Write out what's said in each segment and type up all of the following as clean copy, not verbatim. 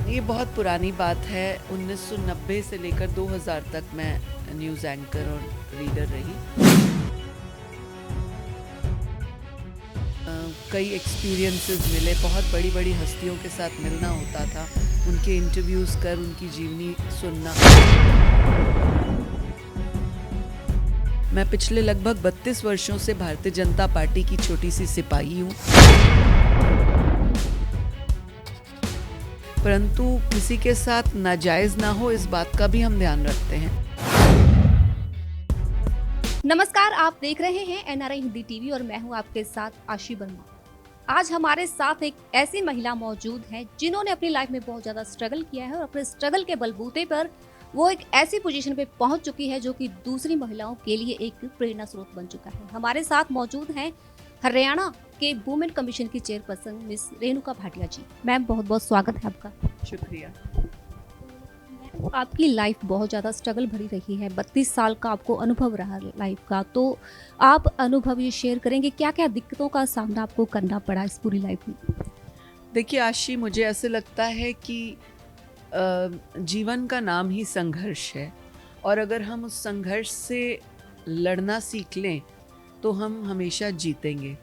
ये बहुत पुरानी बात है। 1990 से लेकर 2000 तक मैं न्यूज़ एंकर और रीडर रही। कई एक्सपीरियंसेस मिले, बहुत बड़ी-बड़ी हस्तियों के साथ मिलना होता था, उनके इंटरव्यूज़ कर उनकी जीवनी सुनना। मैं पिछले लगभग 32 वर्षों से भारतीय जनता पार्टी की छोटी-सी सिपाही हूँ। परंतु किसी के साथ नाजायज़ ना हो, इस बात का भी हम ध्यान रखते हैं। नमस्कार, आप देख रहे हैं एनआरआई हिंदी टीवी और मैं हूं आपके साथ आशी वर्मा। आज हमारे साथ एक ऐसी महिला मौजूद है जिन्होंने अपनी लाइफ में बहुत ज्यादा स्ट्रगल किया है और अपने स्ट्रगल के बलबूते पर वो एक ऐसी पोजीशन पे पहुंच चुकी है जो कि दूसरी महिलाओं के लिए एक प्रेरणा स्रोत बन चुका है। हमारे साथ मौजूद हैं हरियाणा के वुमेन कमीशन की चेयरपर्सन मिस रेणुका भाटिया जी। मैम, बहुत बहुत स्वागत है आपका। शुक्रिया। आपकी लाइफ बहुत ज़्यादा स्ट्रगल भरी रही है, 32 साल का आपको अनुभव रहा लाइफ का, तो आप अनुभव ये शेयर करेंगे क्या क्या दिक्कतों का सामना आपको करना पड़ा इस पूरी लाइफ में? देखिए आशी, मुझे ऐसे लगता है कि जीवन का नाम ही संघर्ष है, और अगर हम उस संघर्ष से लड़ना सीख लें तो हम हमेशा जीतेंगे।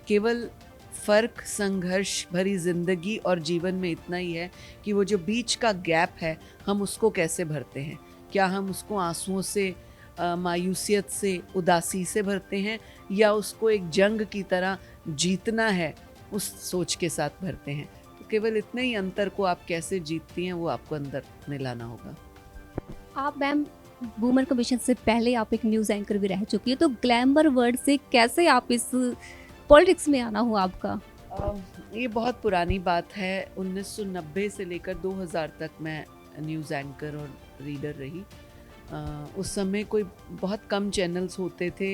केवल फ़र्क संघर्ष भरी ज़िंदगी और जीवन में इतना ही है कि वो जो बीच का गैप है, हम उसको कैसे भरते हैं। क्या हम उसको आंसुओं से, मायूसियत से, उदासी से भरते हैं, या उसको एक जंग की तरह जीतना है, उस सोच के साथ भरते हैं। तो केवल इतने ही अंतर को आप कैसे जीतती हैं, वो आपको अंदर में लाना होगा। आप मैम वुमेन कमीशन से पहले आप एक न्यूज़ एंकर भी रह चुकी है, तो ग्लैमर वर्ड से कैसे आप इस पॉलिटिक्स में आना हुआ आपका? ये बहुत पुरानी बात है। 1990 से लेकर 2000 तक मैं न्यूज़ एंकर और रीडर रही। उस समय कोई बहुत कम चैनल्स होते थे।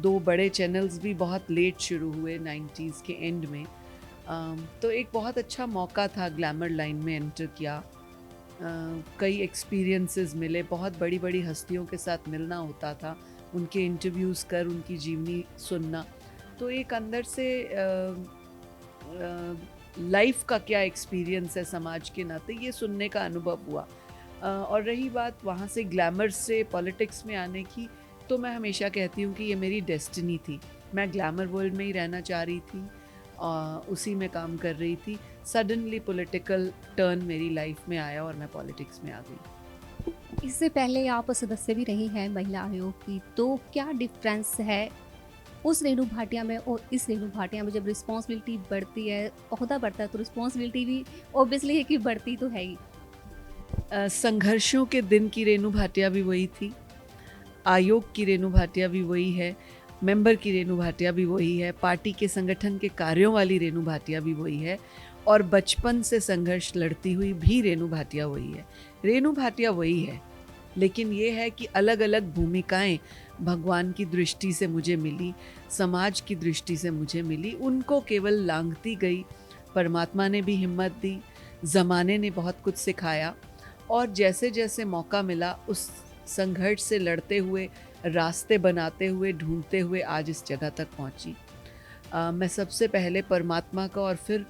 दो बड़े चैनल्स भी बहुत लेट शुरू हुए 90s के एंड में। तो एक बहुत अच्छा मौका था, ग्लैमर लाइन में एंटर किया। कई एक्सपीरियंसेस मिले, बहुत बड़ी-बड़ी हस्तियों के साथ मिलना होता था, उनके इंटरव्यूज़ कर उनकी जीवनी सुनना। तो एक अंदर से लाइफ का क्या एक्सपीरियंस है समाज के नाते, ये सुनने का अनुभव हुआ। और रही बात वहाँ से ग्लैमर से पॉलिटिक्स में आने की, तो मैं हमेशा कहती हूँ कि ये मेरी डेस्टिनी थी। मैं ग्लैमर वर्ल्ड में ही रहना चाह रही थी, उसी में काम कर रही थी। सडनली पॉलिटिकल टर्न मेरी लाइफ में आया और मैं पॉलिटिक्स में आ गई। इससे पहले आप सदस्य भी रही हैं महिला आयोग की, तो क्या डिफरेंस है उस रेणु भाटिया में और इस रेणु भाटिया में? जब रिस्पॉन्सिबिलिटी बढ़ती है, ओहदा बढ़ता है, तो रिस्पॉन्सिबिलिटी भी ऑब्वियसली है कि बढ़ती तो है ही। संघर्षों के दिन की रेणु भाटिया भी वही थी, आयोग की रेणु भाटिया भी वही है, मेंबर की रेणु भाटिया भी वही है, पार्टी के संगठन के कार्यों वाली रेणु भाटिया भी वही है, और बचपन से संघर्ष लड़ती हुई भी रेणु भाटिया वही है। रेणु भाटिया वही है, लेकिन ये है कि अलग अलग भूमिकाएं भगवान की दृष्टि से मुझे मिली, समाज की दृष्टि से मुझे मिली, उनको केवल लांघती गई। परमात्मा ने भी हिम्मत दी, ज़माने ने बहुत कुछ सिखाया, और जैसे जैसे मौका मिला उस संघर्ष से लड़ते हुए, रास्ते बनाते हुए, ढूंढते हुए आज इस जगह तक पहुंची। मैं सबसे पहले परमात्मा का, और फिर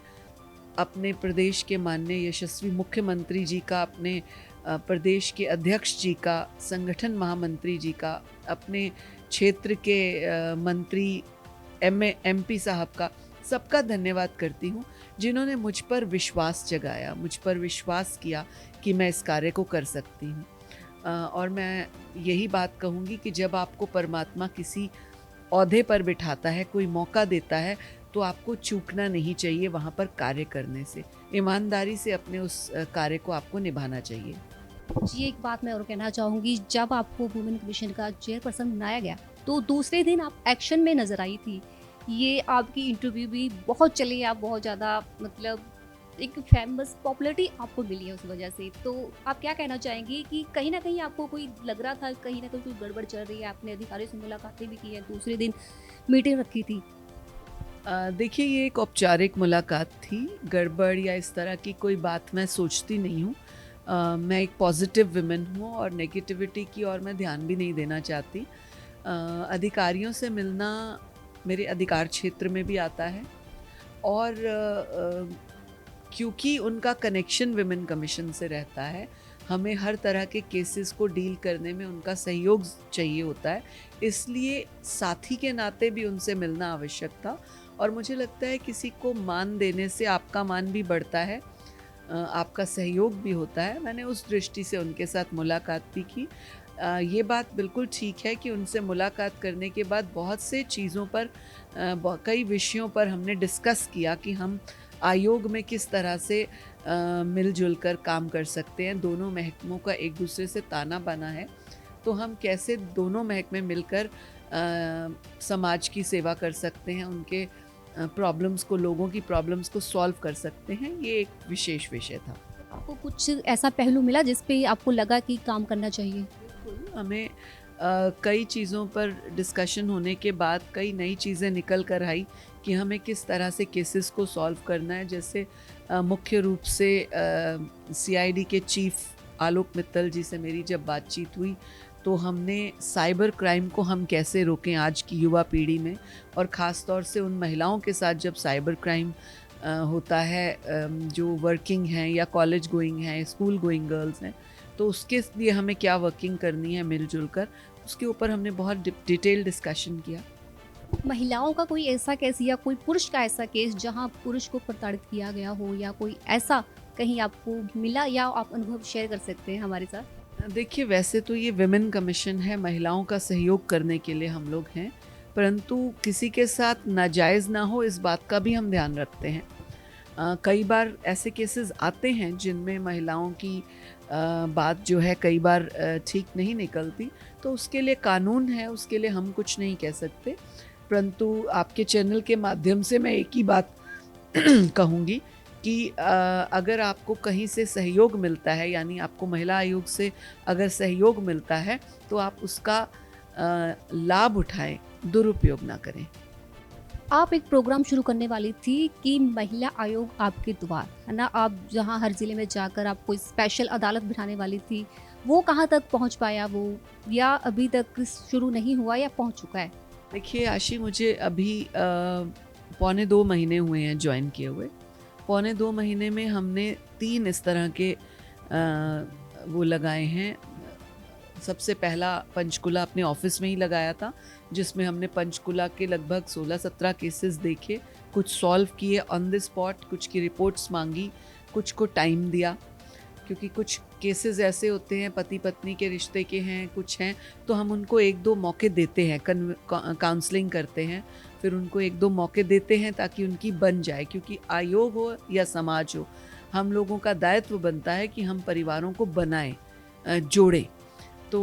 अपने प्रदेश के माननीय यशस्वी मुख्यमंत्री जी का, अपने प्रदेश के अध्यक्ष जी का, संगठन महामंत्री जी का, अपने क्षेत्र के मंत्री एमपी साहब का, सबका धन्यवाद करती हूँ, जिन्होंने मुझ पर विश्वास जगाया, मुझ पर विश्वास किया कि मैं इस कार्य को कर सकती हूँ। और मैं यही बात कहूँगी कि जब आपको परमात्मा किसी ओहदे पर बिठाता है, कोई मौका देता है, तो आपको चूकना नहीं चाहिए वहाँ पर कार्य करने से। ईमानदारी से अपने उस कार्य को आपको निभाना चाहिए। जी, एक बात मैं और कहना चाहूँगी, जब आपको वुमेन कमीशन का चेयरपर्सन बनाया गया, तो दूसरे दिन आप एक्शन में नज़र आई थी। ये आपकी इंटरव्यू भी बहुत चली, आप बहुत ज़्यादा मतलब एक फेमस पॉपुलैरिटी आपको मिली है उस वजह से। तो आप क्या कहना चाहेंगी कि कहीं न कहीं आपको कोई लग रहा था, कहीं न कहीं कोई गड़बड़ चल रही है, आपने अधिकारियों से मुलाकातें भी की हैं, दूसरे दिन मीटिंग रखी थी? देखिए, ये एक औपचारिक मुलाकात थी, गड़बड़ या इस तरह की कोई बात मैं सोचती नहीं हूँ। मैं एक पॉजिटिव वुमेन हूँ और नेगेटिविटी की ओर मैं ध्यान भी नहीं देना चाहती। अधिकारियों से मिलना मेरे अधिकार क्षेत्र में भी आता है, और क्योंकि उनका कनेक्शन विमेन कमीशन से रहता है, हमें हर तरह के केसेस को डील करने में उनका सहयोग चाहिए होता है, इसलिए साथी के नाते भी उनसे मिलना आवश्यक था। और मुझे लगता है किसी को मान देने से आपका मान भी बढ़ता है, आपका सहयोग भी होता है। मैंने उस दृष्टि से उनके साथ मुलाकात भी की। ये बात बिल्कुल ठीक है कि उनसे मुलाकात करने के बाद बहुत से चीज़ों पर कई विषयों पर हमने डिस्कस किया कि हम आयोग में किस तरह से मिलजुल कर काम कर सकते हैं। दोनों महकमों का एक दूसरे से ताना बाना है, तो हम कैसे दोनों महकमे मिलकर समाज की सेवा कर सकते हैं, उनके प्रॉब्लम्स को, लोगों की प्रॉब्लम्स को सॉल्व कर सकते हैं। ये एक विशेष विषय था। आपको कुछ ऐसा पहलू मिला जिस पे आपको लगा कि काम करना चाहिए? बिल्कुल, हमें कई चीज़ों पर डिस्कशन होने के बाद कई नई चीज़ें निकल कर आई कि हमें किस तरह से केसेस को सॉल्व करना है। जैसे मुख्य रूप से CID के चीफ आलोक मित्तल जी से मेरी जब बातचीत हुई, तो हमने साइबर क्राइम को हम कैसे रोकें आज की युवा पीढ़ी में, और ख़ास तौर से उन महिलाओं के साथ जब साइबर क्राइम होता है, जो वर्किंग हैं या कॉलेज गोइंग हैं, स्कूल गोइंग गर्ल्स हैं, तो उसके लिए हमें क्या वर्किंग करनी है मिलजुल कर, उसके ऊपर हमने बहुत डिटेल डिस्कशन किया। महिलाओं का कोई ऐसा केस या कोई पुरुष का ऐसा केस जहां पुरुष को प्रताड़ित किया गया हो, या कोई ऐसा कहीं आपको मिला, या आप अनुभव शेयर कर सकते हैं हमारे साथ? देखिए, वैसे तो ये विमेन कमीशन है, महिलाओं का सहयोग करने के लिए हम लोग हैं, परंतु किसी के साथ नाजायज़ ना हो इस बात का भी हम ध्यान रखते हैं। कई बार ऐसे केसेस आते हैं जिनमें महिलाओं की बात जो है कई बार ठीक नहीं निकलती, तो उसके लिए कानून है, उसके लिए हम कुछ नहीं कह सकते। परंतु आपके चैनल के माध्यम से मैं एक ही बात कहूँगी कि अगर आपको कहीं से सहयोग मिलता है, यानी आपको महिला आयोग से अगर सहयोग मिलता है, तो आप उसका लाभ उठाएं, दुरुपयोग ना करें। आप एक प्रोग्राम शुरू करने वाली थी कि महिला आयोग आपके द्वार, है ना? आप जहां हर जिले में जाकर आप कोई स्पेशल अदालत बिठाने वाली थी, वो कहां तक पहुंच पाया वो, या अभी तक शुरू नहीं हुआ या पहुंच चुका है? देखिए आशी, मुझे अभी पौने 2 महीने हुए हैं ज्वाइन किए हुए। पौने 2 महीने में हमने 3 इस तरह के वो लगाए हैं। सबसे पहला पंचकुला अपने ऑफिस में ही लगाया था, जिसमें हमने पंचकुला के लगभग 16-17 केसेस देखे, कुछ सॉल्व किए ऑन द स्पॉट, कुछ की रिपोर्ट्स मांगी, कुछ को टाइम दिया, क्योंकि कुछ केसेस ऐसे होते हैं पति पत्नी के रिश्ते के हैं, कुछ हैं, तो हम उनको 1-2 मौके देते हैं, काउंसलिंग करते हैं, फिर उनको 1-2 मौके देते हैं ताकि उनकी बन जाए। क्योंकि आयोग हो या समाज हो, हम लोगों का दायित्व बनता है कि हम परिवारों को बनाएं, जोड़ें। तो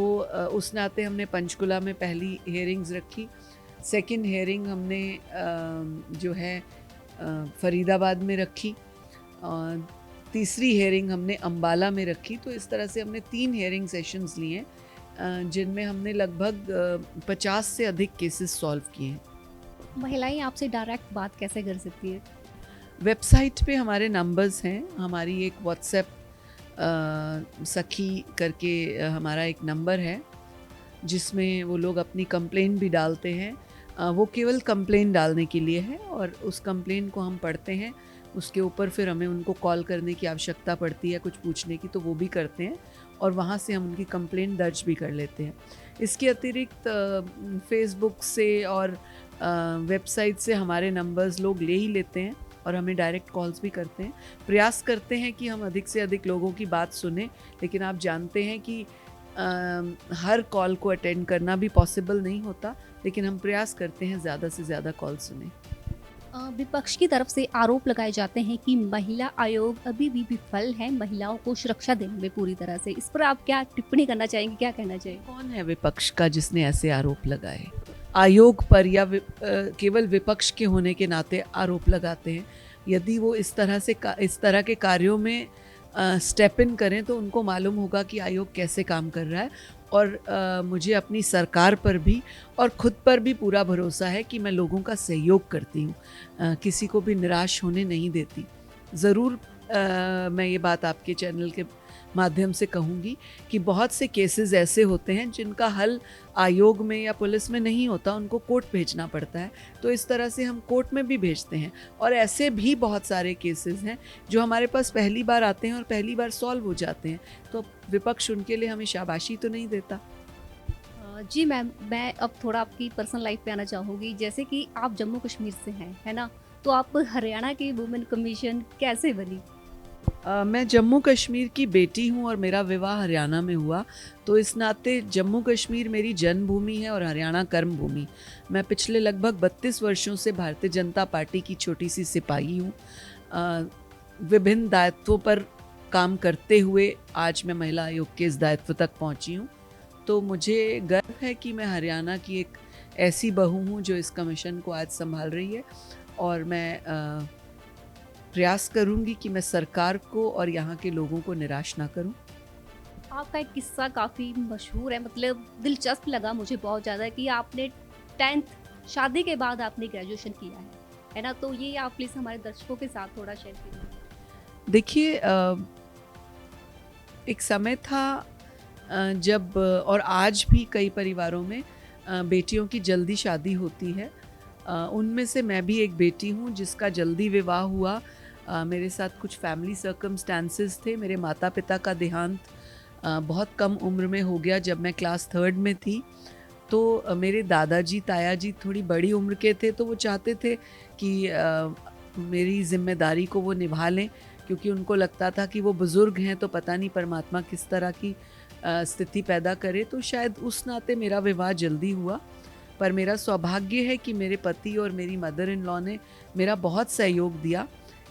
उस नाते हमने पंचकुला में पहली हेयरिंग्स रखी। सेकंड हेयरिंग हमने जो है फरीदाबाद में रखी, तीसरी हेयरिंग हमने अंबाला में रखी। तो इस तरह से हमने 3 हेयरिंग सेशंस लिए, जिनमें हमने लगभग 50 से अधिक केसेस सॉल्व किए हैं। महिलाएं आपसे डायरेक्ट बात कैसे कर सकती है? वेबसाइट पे हमारे नंबर्स हैं, हमारी एक व्हाट्सएप सखी करके हमारा एक नंबर है, जिसमें वो लोग अपनी कंप्लेंट भी डालते हैं। वो केवल कंप्लेंट डालने के लिए है, और उस कंप्लेंट को हम पढ़ते हैं, उसके ऊपर फिर हमें उनको कॉल करने की आवश्यकता पड़ती है कुछ पूछने की, तो वो भी करते हैं, और वहाँ से हम उनकी कंप्लेंट दर्ज भी कर लेते हैं। इसके अतिरिक्त फेसबुक से और वेबसाइट से हमारे नंबर्स लोग ले ही लेते हैं, और हमें डायरेक्ट कॉल्स भी करते हैं। प्रयास करते हैं कि हम अधिक से अधिक लोगों की बात सुने, लेकिन आप जानते हैं कि हर कॉल को अटेंड करना भी पॉसिबल नहीं होता, लेकिन हम प्रयास करते हैं ज़्यादा से ज़्यादा कॉल सुने। विपक्ष की तरफ से आरोप लगाए जाते हैं कि महिला आयोग अभी भी विफल है महिलाओं को सुरक्षा देने में पूरी तरह से। इस पर आप क्या टिप्पणी करना चाहेंगे, क्या कहना चाहेंगे? कौन है विपक्ष का जिसने ऐसे आरोप लगाए आयोग पर, या केवल विपक्ष के होने के नाते आरोप लगाते हैं? यदि वो इस तरह के कार्यों में स्टेप इन करें, तो उनको मालूम होगा कि आयोग कैसे काम कर रहा है। और मुझे अपनी सरकार पर भी और ख़ुद पर भी पूरा भरोसा है कि मैं लोगों का सहयोग करती हूँ, किसी को भी निराश होने नहीं देती। ज़रूर मैं ये बात आपके चैनल के माध्यम से कहूँगी कि बहुत से केसेस ऐसे होते हैं जिनका हल आयोग में या पुलिस में नहीं होता, उनको कोर्ट भेजना पड़ता है। तो इस तरह से हम कोर्ट में भी भेजते हैं, और ऐसे भी बहुत सारे केसेस हैं जो हमारे पास पहली बार आते हैं और पहली बार सॉल्व हो जाते हैं। तो विपक्ष उनके लिए हमें शाबाशी तो नहीं देता। जी मैम, मैं अब थोड़ा आपकी पर्सनल लाइफ पे आना चाहूँगी। जैसे कि आप जम्मू कश्मीर से हैं, है ना? तो आप हरियाणा की वुमेन कमीशन कैसे बनी? मैं जम्मू कश्मीर की बेटी हूँ और मेरा विवाह हरियाणा में हुआ, तो इस नाते जम्मू कश्मीर मेरी जन्मभूमि है और हरियाणा कर्मभूमि। मैं पिछले लगभग 32 वर्षों से भारतीय जनता पार्टी की छोटी सी सिपाही हूँ। विभिन्न दायित्वों पर काम करते हुए आज मैं महिला आयोग के इस दायित्व तक पहुँची हूँ। तो मुझे गर्व है कि मैं हरियाणा की एक ऐसी बहू हूँ जो इस कमीशन को आज संभाल रही है, और मैं प्रयास करूंगी कि मैं सरकार को और यहाँ के लोगों को निराश ना करूं। आपका एक किस्सा काफ़ी मशहूर है, मतलब दिलचस्प लगा मुझे बहुत ज़्यादा कि आपने 10th शादी के बाद आपने ग्रेजुएशन किया है ना? तो ये आप प्लीज़ हमारे दर्शकों के साथ थोड़ा शेयर कीजिए। देखिए, एक समय था जब, और आज भी कई परिवारों में बेटियों की जल्दी शादी होती है। उनमें से मैं भी एक बेटी हूँ जिसका जल्दी विवाह हुआ। मेरे साथ कुछ फैमिली सर्कमस्टांसेस थे। मेरे माता पिता का देहांत बहुत कम उम्र में हो गया जब मैं क्लास 3rd में थी। तो मेरे दादाजी ताया जी थोड़ी बड़ी उम्र के थे, तो वो चाहते थे कि मेरी जिम्मेदारी को वो निभा लें, क्योंकि उनको लगता था कि वो बुज़ुर्ग हैं तो पता नहीं परमात्मा किस तरह की स्थिति पैदा करे। तो शायद उस नाते मेरा विवाह जल्दी हुआ। पर मेरा सौभाग्य है कि मेरे पति और मेरी मदर इन लॉ ने मेरा बहुत सहयोग दिया।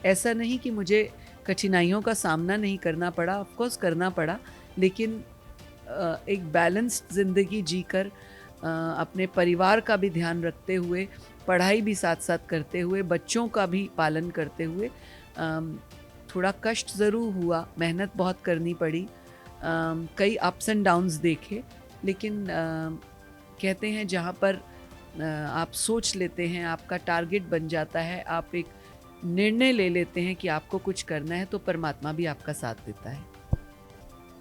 ऐसा नहीं कि मुझे कठिनाइयों का सामना नहीं करना पड़ा, ऑफ कोर्स करना पड़ा, लेकिन एक बैलेंस्ड ज़िंदगी जीकर अपने परिवार का भी ध्यान रखते हुए, पढ़ाई भी साथ साथ करते हुए, बच्चों का भी पालन करते हुए, थोड़ा कष्ट ज़रूर हुआ, मेहनत बहुत करनी पड़ी, कई अप्स एंड डाउन्स देखे, लेकिन कहते हैं जहाँ पर आप सोच लेते हैं, आपका टारगेट बन जाता है, आप एक निर्णय ले लेते हैं कि आपको कुछ करना है, तो परमात्मा भी आपका साथ देता है।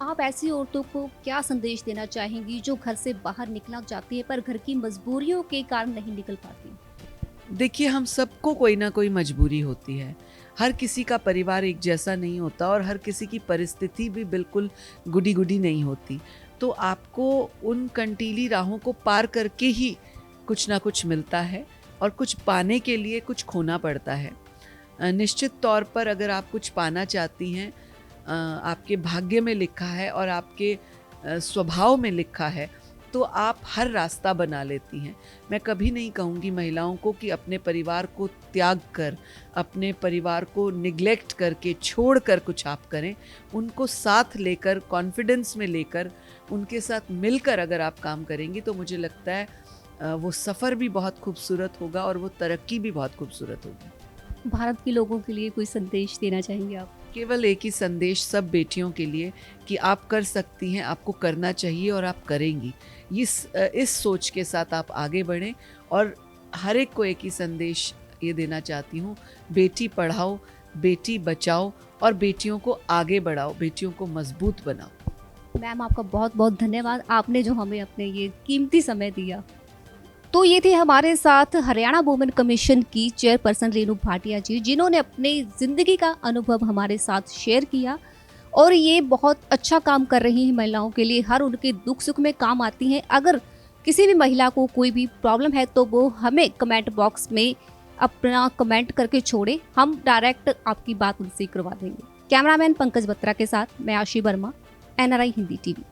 आप ऐसी औरतों को क्या संदेश देना चाहेंगी जो घर से बाहर निकलना चाहती है पर घर की मजबूरियों के कारण नहीं निकल पाती? देखिए, हम सबको कोई ना कोई मजबूरी होती है। हर किसी का परिवार एक जैसा नहीं होता, और हर किसी की परिस्थिति भी बिल्कुल गुडी गुडी नहीं होती। तो आपको उन कंटीली राहों को पार करके ही कुछ ना कुछ मिलता है, और कुछ पाने के लिए कुछ खोना पड़ता है। निश्चित तौर पर अगर आप कुछ पाना चाहती हैं, आपके भाग्य में लिखा है और आपके स्वभाव में लिखा है, तो आप हर रास्ता बना लेती हैं। मैं कभी नहीं कहूँगी महिलाओं को कि अपने परिवार को त्याग कर, अपने परिवार को निग्लेक्ट करके, छोड़ कर कुछ आप करें। उनको साथ लेकर, कॉन्फिडेंस में लेकर, उनके साथ मिलकर अगर आप काम करेंगी, तो मुझे लगता है वो सफ़र भी बहुत खूबसूरत होगा और वो तरक्की भी बहुत खूबसूरत होगी। भारत के लोगों के लिए कोई संदेश देना चाहेंगे आप? केवल एक ही संदेश सब बेटियों के लिए कि आप कर सकती हैं, आपको करना चाहिए और आप करेंगी। इस सोच के साथ आप आगे बढ़ें, और हर एक को एक ही संदेश ये देना चाहती हूँ, बेटी पढ़ाओ, बेटी बचाओ, और बेटियों को आगे बढ़ाओ, बेटियों को मजबूत बनाओ। मैम, आपका बहुत बहुत धन्यवाद, आपने जो हमें अपने ये कीमती समय दिया। तो ये थे हमारे साथ हरियाणा वुमेन कमीशन की चेयरपर्सन रेणु भाटिया जी, जिन्होंने अपनी ज़िंदगी का अनुभव हमारे साथ शेयर किया, और ये बहुत अच्छा काम कर रही हैं महिलाओं के लिए, हर उनके दुख सुख में काम आती हैं। अगर किसी भी महिला को कोई भी प्रॉब्लम है तो वो हमें कमेंट बॉक्स में अपना कमेंट करके छोड़े, हम डायरेक्ट आपकी बात उनसे करवा देंगे। कैमरामैन पंकज बत्रा के साथ मैं आशी वर्मा, NRI हिंदी TV।